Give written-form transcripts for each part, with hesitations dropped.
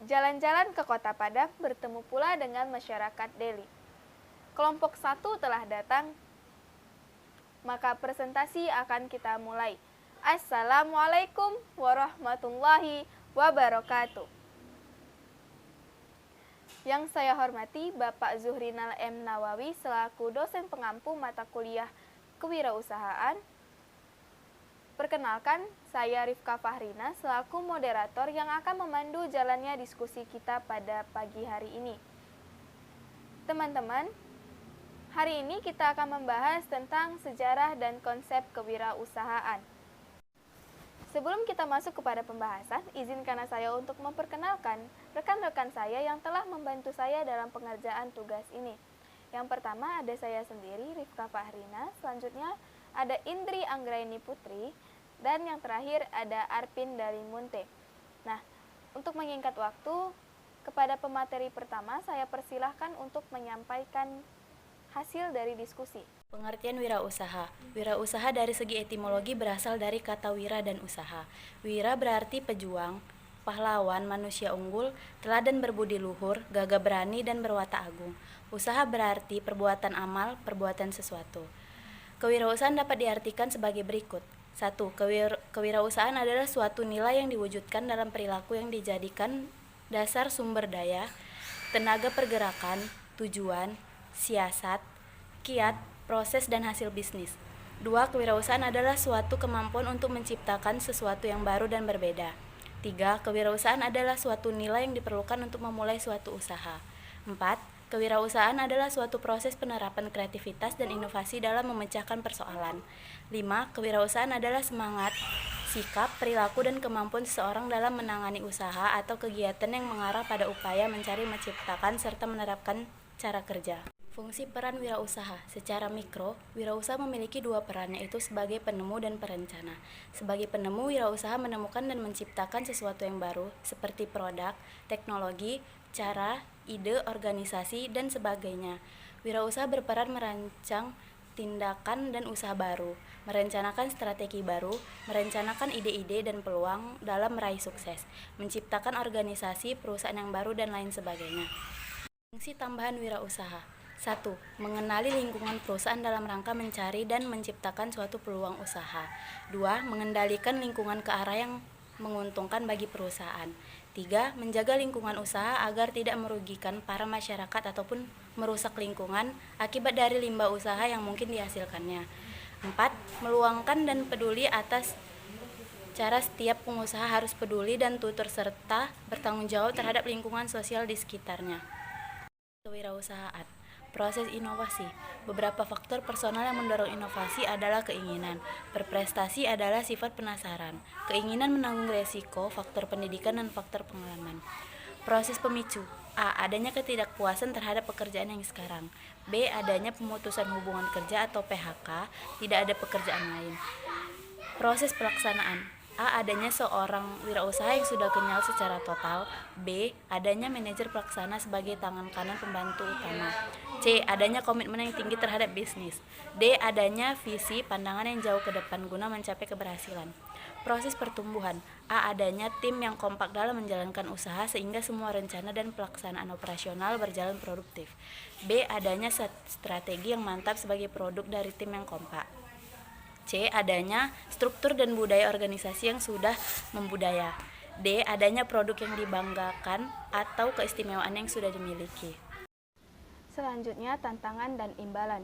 Jalan-jalan ke Kota Padang bertemu pula dengan masyarakat Delhi. Kelompok 1 telah datang, maka presentasi akan kita mulai. Assalamualaikum warahmatullahi wabarakatuh. Yang saya hormati Bapak Zuhrinal M. Nawawi selaku dosen pengampu mata kuliah Kewirausahaan. Perkenalkan, saya Rifka Fahrina selaku moderator yang akan memandu jalannya diskusi kita pada pagi hari ini. Teman-teman, hari ini kita akan membahas tentang sejarah dan konsep kewirausahaan. Sebelum kita masuk kepada pembahasan, izinkan saya untuk memperkenalkan rekan-rekan saya yang telah membantu saya dalam pengerjaan tugas ini. Yang pertama ada saya sendiri, Rifka Fahrina, selanjutnya ada Indri Anggraini Putri, dan yang terakhir ada Arpin Dalimunte. Nah, untuk menyingkat waktu, kepada pemateri pertama saya persilahkan untuk menyampaikan hasil dari diskusi. Pengertian wirausaha. Wirausaha dari segi etimologi berasal dari kata wira dan usaha. Wira berarti pejuang, pahlawan, manusia unggul, teladan berbudi luhur, gagah berani, dan berwatak agung. Usaha berarti perbuatan amal, perbuatan sesuatu. Kewirausahaan dapat diartikan sebagai berikut. 1. Kewirausahaan adalah suatu nilai yang diwujudkan dalam perilaku yang dijadikan dasar sumber daya, tenaga pergerakan, tujuan, siasat, kiat, proses, dan hasil bisnis. 2. Kewirausahaan adalah suatu kemampuan untuk menciptakan sesuatu yang baru dan berbeda. 3. Kewirausahaan adalah suatu nilai yang diperlukan untuk memulai suatu usaha. 4. Kewirausahaan adalah suatu proses penerapan kreativitas dan inovasi dalam memecahkan persoalan. 5. Kewirausahaan adalah semangat, sikap, perilaku, dan kemampuan seseorang dalam menangani usaha atau kegiatan yang mengarah pada upaya mencari, menciptakan, serta menerapkan cara kerja. Fungsi peran wirausaha. Secara mikro, wirausaha memiliki dua peran, yaitu sebagai penemu dan perencana. Sebagai penemu, wirausaha menemukan dan menciptakan sesuatu yang baru, seperti produk, teknologi, cara, ide, organisasi, dan sebagainya. Wirausaha berperan merancang tindakan dan usaha baru, merencanakan strategi baru, merencanakan ide-ide dan peluang dalam meraih sukses, menciptakan organisasi, perusahaan yang baru, dan lain sebagainya. Fungsi tambahan wirausaha. 1. Mengenali lingkungan perusahaan dalam rangka mencari dan menciptakan suatu peluang usaha. 2. Mengendalikan lingkungan ke arah yang menguntungkan bagi perusahaan. 3. Menjaga lingkungan usaha agar tidak merugikan para masyarakat ataupun merusak lingkungan akibat dari limbah usaha yang mungkin dihasilkannya. 4. Meluangkan dan peduli atas cara setiap pengusaha harus peduli dan tutur serta bertanggung jawab terhadap lingkungan sosial di sekitarnya. Kewirausahaan. Proses inovasi. Beberapa faktor personal yang mendorong inovasi adalah keinginan. Berprestasi adalah sifat penasaran. Keinginan menanggung resiko, faktor pendidikan, dan faktor pengalaman. Proses pemicu. A. Adanya ketidakpuasan terhadap pekerjaan yang sekarang. B. Adanya pemutusan hubungan kerja atau PHK, tidak ada pekerjaan lain. Proses pelaksanaan. A. Adanya seorang wirausaha yang sudah kenyal secara total. B. Adanya manajer pelaksana sebagai tangan kanan pembantu utama. C. Adanya komitmen yang tinggi terhadap bisnis. D. Adanya visi pandangan yang jauh ke depan guna mencapai keberhasilan. Proses pertumbuhan. A. Adanya tim yang kompak dalam menjalankan usaha sehingga semua rencana dan pelaksanaan operasional berjalan produktif. B. Adanya strategi yang mantap sebagai produk dari tim yang kompak. C. Adanya struktur dan budaya organisasi yang sudah membudaya. D. Adanya produk yang dibanggakan atau keistimewaan yang sudah dimiliki. Selanjutnya, tantangan dan imbalan.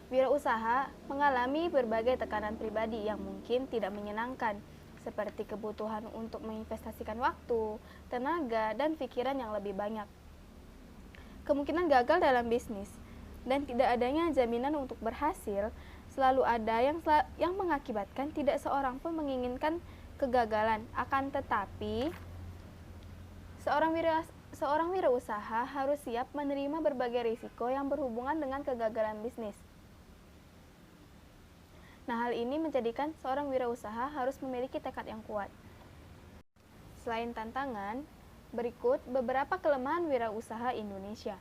Wirausaha mengalami berbagai tekanan pribadi yang mungkin tidak menyenangkan, seperti kebutuhan untuk menginvestasikan waktu, tenaga, dan pikiran yang lebih banyak. Kemungkinan gagal dalam bisnis, dan tidak adanya jaminan untuk berhasil, selalu ada yang mengakibatkan tidak seorang pun menginginkan kegagalan. Akan tetapi, seorang wirausaha harus siap menerima berbagai risiko yang berhubungan dengan kegagalan bisnis. Nah, hal ini menjadikan seorang wirausaha harus memiliki tekad yang kuat. Selain tantangan, berikut beberapa kelemahan wirausaha Indonesia.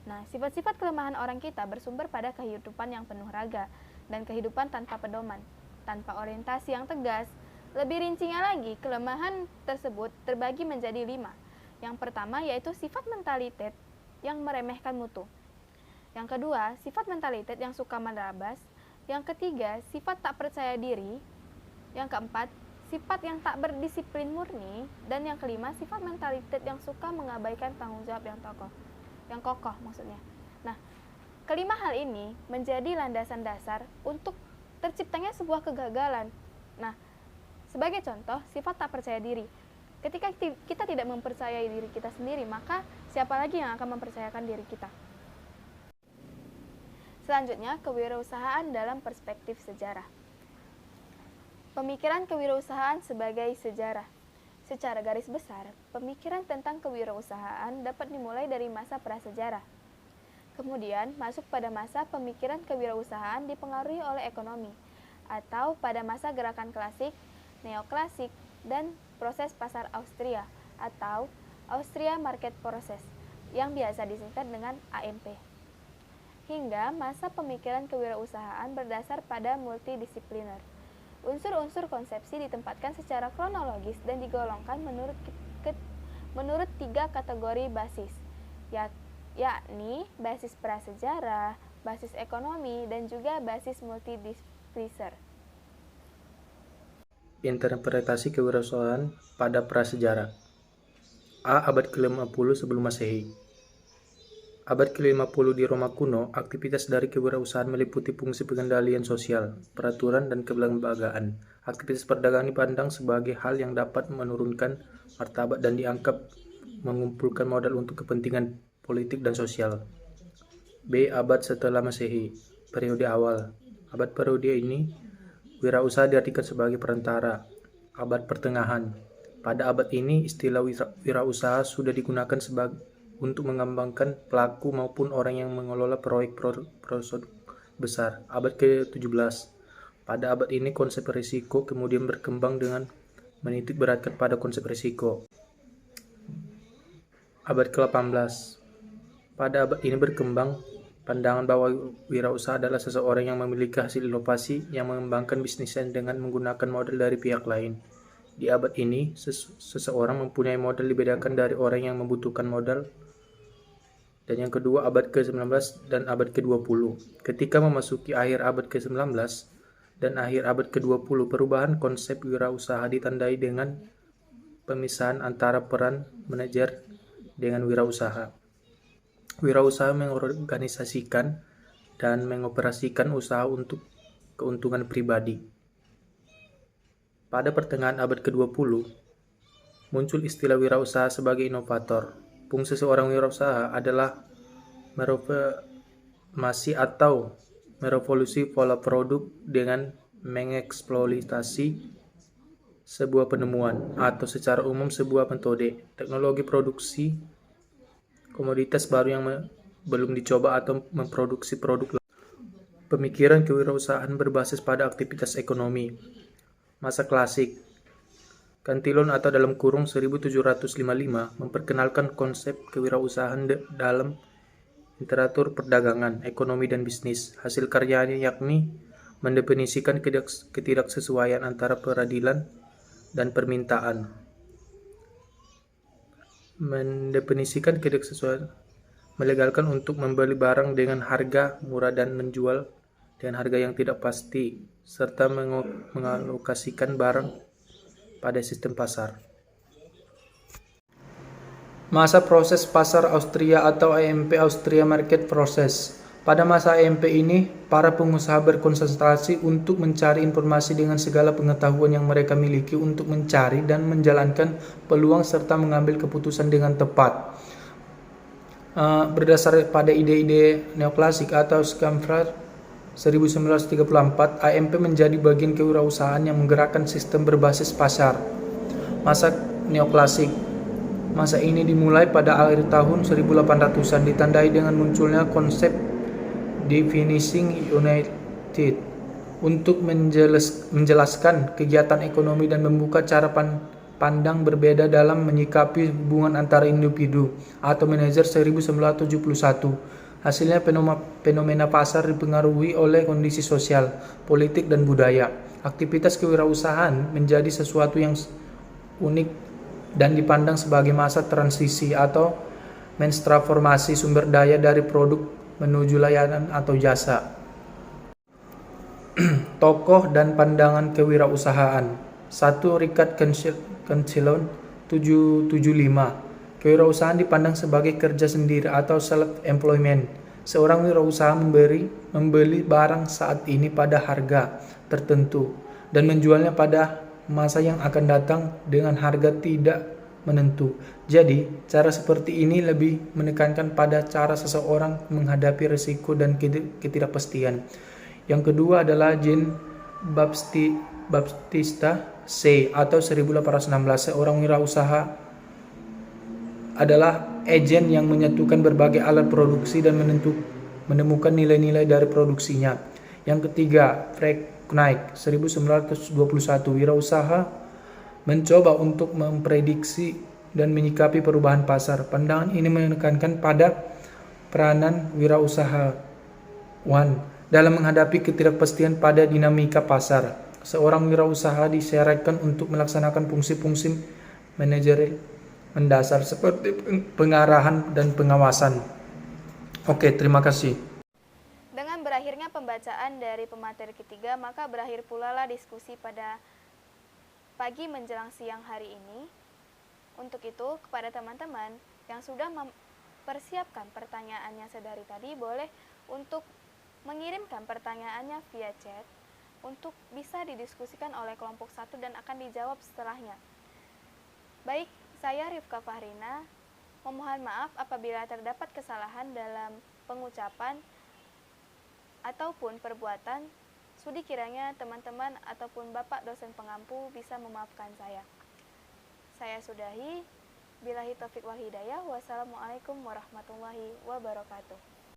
Nah, sifat-sifat kelemahan orang kita bersumber pada kehidupan yang penuh raga dan kehidupan tanpa pedoman, tanpa orientasi yang tegas. Lebih rincinya lagi, kelemahan tersebut terbagi menjadi 5. Yang pertama yaitu sifat mentalitas yang meremehkan mutu. Yang kedua, sifat mentalitas yang suka menerabas. Yang ketiga, sifat tak percaya diri. Yang keempat, sifat yang tak berdisiplin murni. Dan yang kelima, sifat mentalitas yang suka mengabaikan tanggung jawab yang kokoh maksudnya. Nah, kelima hal ini menjadi landasan dasar untuk terciptanya sebuah kegagalan. Nah, sebagai contoh, sifat tak percaya diri. Ketika kita tidak mempercayai diri kita sendiri, maka siapa lagi yang akan mempercayakan diri kita? Selanjutnya, kewirausahaan dalam perspektif sejarah. Pemikiran kewirausahaan sebagai sejarah. Secara garis besar, pemikiran tentang kewirausahaan dapat dimulai dari masa prasejarah. Kemudian, masuk pada masa pemikiran kewirausahaan dipengaruhi oleh ekonomi, atau pada masa gerakan klasik, neoklasik, dan proses pasar Austria, atau Austria Market Process, yang biasa disingkat dengan AMP. Hingga masa pemikiran kewirausahaan berdasar pada multidisipliner. Unsur-unsur konsepsi ditempatkan secara kronologis dan digolongkan menurut 3 kategori basis, yakni basis prasejarah, basis ekonomi, dan juga basis multidisipliner. Interpretasi kewirausahaan pada prasejarah. A. Abad ke-50 sebelum Masehi. Abad ke-50 di Roma kuno, aktivitas dari kewirausahaan meliputi fungsi pengendalian sosial, peraturan, dan kelembagaan. Aktivitas perdagangan dipandang sebagai hal yang dapat menurunkan martabat dan dianggap mengumpulkan modal untuk kepentingan politik dan sosial. B. Abad setelah Masehi. Periode awal. Abad periode ini, wirausaha diartikan sebagai perantara. Abad pertengahan. Pada abad ini, istilah wirausaha sudah digunakan untuk mengembangkan pelaku maupun orang yang mengelola proyek besar. Abad ke-17. Pada abad ini, konsep risiko kemudian berkembang dengan menitik beratkan pada konsep risiko. Abad ke-18. Pada abad ini berkembang pandangan bahwa wirausaha adalah seseorang yang memiliki hasil inovasi yang mengembangkan bisnisnya dengan menggunakan modal dari pihak lain. Di abad ini, seseorang mempunyai modal dibedakan dari orang yang membutuhkan modal. Dan yang kedua, abad ke-19 dan abad ke-20. Ketika memasuki akhir abad ke-19 dan akhir abad ke-20, perubahan konsep wirausaha ditandai dengan pemisahan antara peran manajer dengan wirausaha. Wirausaha mengorganisasikan dan mengoperasikan usaha untuk keuntungan pribadi. Pada pertengahan abad ke-20, muncul istilah wirausaha sebagai inovator. Fungsi seorang wirausaha adalah mereformasi atau merevolusi pola produk dengan mengeksploitasi sebuah penemuan atau secara umum sebuah metode, teknologi produksi, komoditas baru yang belum dicoba atau memproduksi produk lain. Pemikiran kewirausahaan berbasis pada aktivitas ekonomi. Masa klasik. Cantillon atau dalam kurung 1755 memperkenalkan konsep kewirausahaan dalam literatur perdagangan, ekonomi, dan bisnis. Hasil karyanya yakni mendefinisikan ketidaksesuaian antara peradilan dan permintaan. Mendefinisikan ketidaksesuaian, melegalkan untuk membeli barang dengan harga murah dan menjual dengan harga yang tidak pasti, serta mengalokasikan barang pada sistem pasar. Masa proses pasar Austria atau AMP, Austria Market Process. Pada masa AMP ini, para pengusaha berkonsentrasi untuk mencari informasi dengan segala pengetahuan yang mereka miliki untuk mencari dan menjalankan peluang serta mengambil keputusan dengan tepat. Berdasar pada ide-ide neoklasik atau Skamfrat 1934, AMP menjadi bagian kewirausahaan yang menggerakkan sistem berbasis pasar. Masa neoklasik. Masa ini dimulai pada akhir tahun 1800-an, ditandai dengan munculnya konsep Definishing United untuk menjelaskan kegiatan ekonomi dan membuka cara pandang berbeda dalam menyikapi hubungan antara individu atau manajer 1971. Hasilnya fenomena pasar dipengaruhi oleh kondisi sosial, politik, dan budaya. Aktivitas kewirausahaan menjadi sesuatu yang unik dan dipandang sebagai masa transisi atau menstransformasi sumber daya dari produk menuju layanan atau jasa. Tokoh dan pandangan kewirausahaan. 1. Richard Cancellon 775. Kewirausahaan dipandang sebagai kerja sendiri atau self-employment. Seorang wirausaha membeli barang saat ini pada harga tertentu dan menjualnya pada masa yang akan datang dengan harga tidak menentu. Jadi, cara seperti ini lebih menekankan pada cara seseorang menghadapi risiko dan ketidakpastian. Yang kedua adalah Jean Baptista Say atau 1816. Seorang wirausaha adalah agen yang menyatukan berbagai alat produksi dan menemukan nilai-nilai dari produksinya. Yang ketiga, Frank Knight 1921. Wirausaha mencoba untuk memprediksi dan menyikapi perubahan pasar. Pandangan ini menekankan pada peranan wirausahawan dalam menghadapi ketidakpastian pada dinamika pasar. Seorang wirausaha disyaratkan untuk melaksanakan fungsi-fungsi manajerial mendasar seperti pengarahan dan pengawasan. Oke, terima kasih. Dengan berakhirnya pembacaan dari pemateri ketiga, maka berakhir pula lah diskusi pada pagi menjelang siang hari ini. Untuk itu, kepada teman-teman yang sudah mempersiapkan pertanyaannya sedari tadi, boleh untuk mengirimkan pertanyaannya via chat untuk bisa didiskusikan oleh kelompok 1 dan akan dijawab setelahnya. Baik, saya Rifka Fahrina, memohon maaf apabila terdapat kesalahan dalam pengucapan ataupun perbuatan. Sudi kiranya teman-teman ataupun Bapak dosen pengampu bisa memaafkan saya. Saya sudahi. Billahi taufiq wal hidayah. Wassalamualaikum warahmatullahi wabarakatuh.